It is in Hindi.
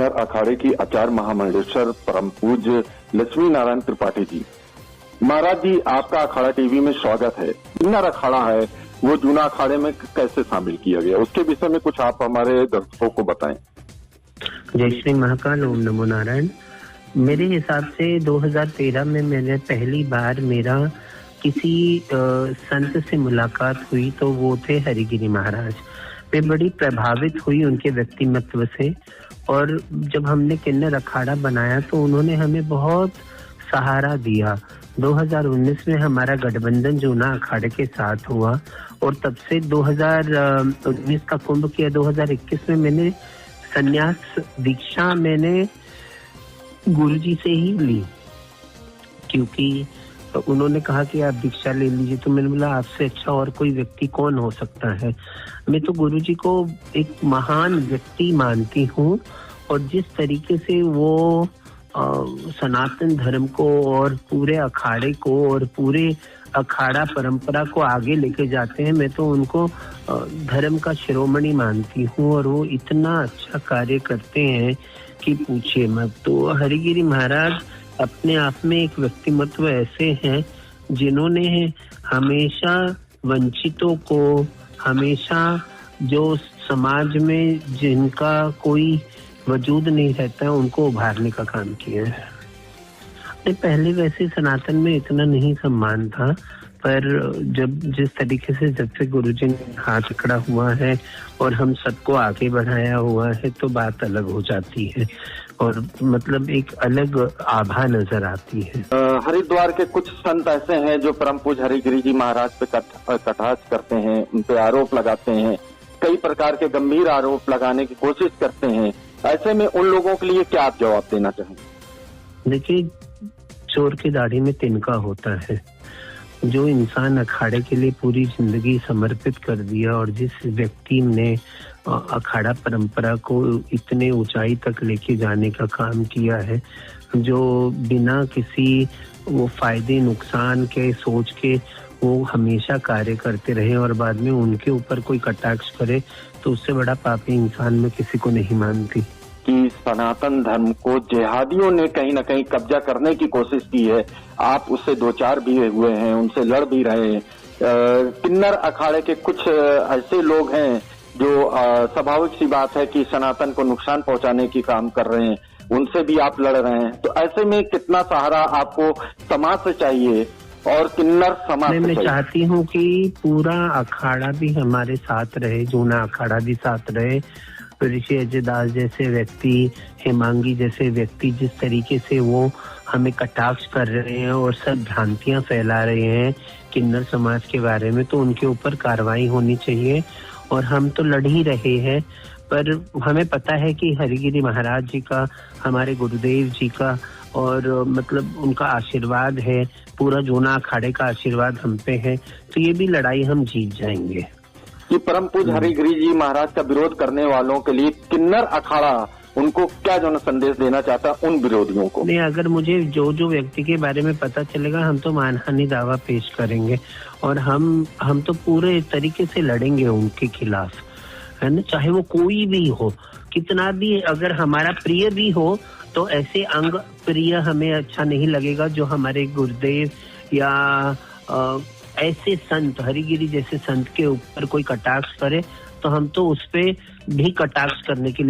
किन्नर अखाड़े की आचार्य महामंडलेश्वर परम पूज्य लक्ष्मी नारायण त्रिपाठी जी। महाराज जी, आपका अखाड़ा टीवी में स्वागत है। किन्नर अखाड़ा है वो जूना अखाड़े में कैसे शामिल किया गया, उसके विषय में कुछ आप हमारे दर्शकों को बताएं। जय श्री महाकाल, ओम नमो नारायण। मेरे हिसाब से 2013 में मैंने पहली बार मेरा किसी संत से मुलाकात हुई तो वो थे हरिगिरी महाराज। मैं बड़ी प्रभावित हुई उनके व्यक्तित्व से, और जब हमने किन्नर अखाड़ा बनाया तो उन्होंने हमें बहुत सहारा दिया। 2019 में हमारा गठबंधन जूना अखाड़े के साथ हुआ और तब से 2019 का कुंभ किया। 2021 में मैंने संन्यास दीक्षा मैंने गुरुजी से ही ली, क्योंकि उन्होंने कहा कि आप दीक्षा ले लीजिए। तो मैंने बोला आपसे अच्छा और कोई व्यक्ति कौन हो सकता है। मैं तो गुरुजी को एक महान व्यक्ति मानती हूँ, और जिस तरीके से वो सनातन धर्म को और पूरे अखाड़े को और पूरे अखाड़ा परंपरा को आगे लेके जाते हैं, मैं तो उनको धर्म का शिरोमणि मानती हूँ। और वो इतना अच्छा कार्य करते हैं कि पूछिए मत। तो हरिगिरी महाराज अपने आप में एक व्यक्तित्व ऐसे हैं जिन्होंने हमेशा वंचितों को, हमेशा जो समाज में जिनका कोई वजूद नहीं रहता है उनको उभारने का काम किया है। पहले वैसे सनातन में इतना नहीं सम्मान था, पर जब जिस तरीके से जब से गुरुजी ने हाथ पकड़ा हुआ है और हम सबको आगे बढ़ाया हुआ है तो बात अलग हो जाती है, और मतलब एक अलग आभा नजर आती है। हरिद्वार के कुछ संत ऐसे हैं जो परम पूज्य हरिगिरी जी महाराज पे कटाक्ष करते हैं, उन पे आरोप लगाते हैं, कई प्रकार के गंभीर आरोप लगाने की कोशिश करते हैं। ऐसे में उन लोगों के लिए क्या आप जवाब देना चाहेंगे? देखिए, चोर की दाढ़ी में तिनका होता है। जो इंसान अखाड़े के लिए पूरी जिंदगी समर्पित कर दिया, और जिस व्यक्ति ने अखाड़ा परंपरा को इतने ऊंचाई तक लेके जाने का काम किया है, जो बिना किसी वो फायदे नुकसान के सोच के वो हमेशा कार्य करते रहे, और बाद में उनके ऊपर कोई कटाक्ष करे तो उससे बड़ा पापी इंसान मैं किसी को नहीं मानती। कि सनातन धर्म को जिहादियों ने कहीं न कहीं कब्जा करने की कोशिश की है, आप उससे दो चार भी हुए हैं, उनसे लड़ भी रहे हैं। किन्नर अखाड़े के कुछ ऐसे लोग हैं जो स्वाभाविक सी बात है कि सनातन को नुकसान पहुंचाने की काम कर रहे हैं, उनसे भी आप लड़ रहे हैं। तो ऐसे में कितना सहारा आपको समाज से चाहिए और किन्नर समाज से चाहिए? मैं चाहती हूँ कि पूरा अखाड़ा भी हमारे साथ रहे, जूना अखाड़ा भी साथ रहे। ऋषि अजय दास जैसे व्यक्ति, हेमांगी जैसे व्यक्ति जिस तरीके से वो हमें कटाक्ष कर रहे हैं और सब भ्रांतियां फैला रहे हैं किन्नर समाज के बारे में, तो उनके ऊपर कार्रवाई होनी चाहिए। और हम तो लड़ ही रहे हैं, पर हमें पता है कि हरिगिरी महाराज जी का, हमारे गुरुदेव जी का और मतलब उनका आशीर्वाद है, पूरा जूना अखाड़े का आशीर्वाद हम पे है, तो ये भी लड़ाई हम जीत जाएंगे। कि परम पूज्य हरिगिरी जी महाराज का विरोध करने वालों के लिए किन्नर अखाड़ा उनको क्या जो संदेश देना चाहता है उन विरोधियों को? नहीं, अगर मुझे जो व्यक्ति के बारे में पता चलेगा, हम तो मानहानि दावा पेश करेंगे, और हम तो पूरे तरीके से लड़ेंगे उनके खिलाफ, है ना। चाहे वो कोई भी हो, कितना भी अगर हमारा प्रिय भी हो, तो ऐसे अंग प्रिय हमें अच्छा नहीं लगेगा जो हमारे गुरुदेव या ऐसे संत, हरिगिरी जैसे संत के ऊपर कोई कटाक्ष करे, तो हम तो उस पे भी कटाक्ष करने के लिए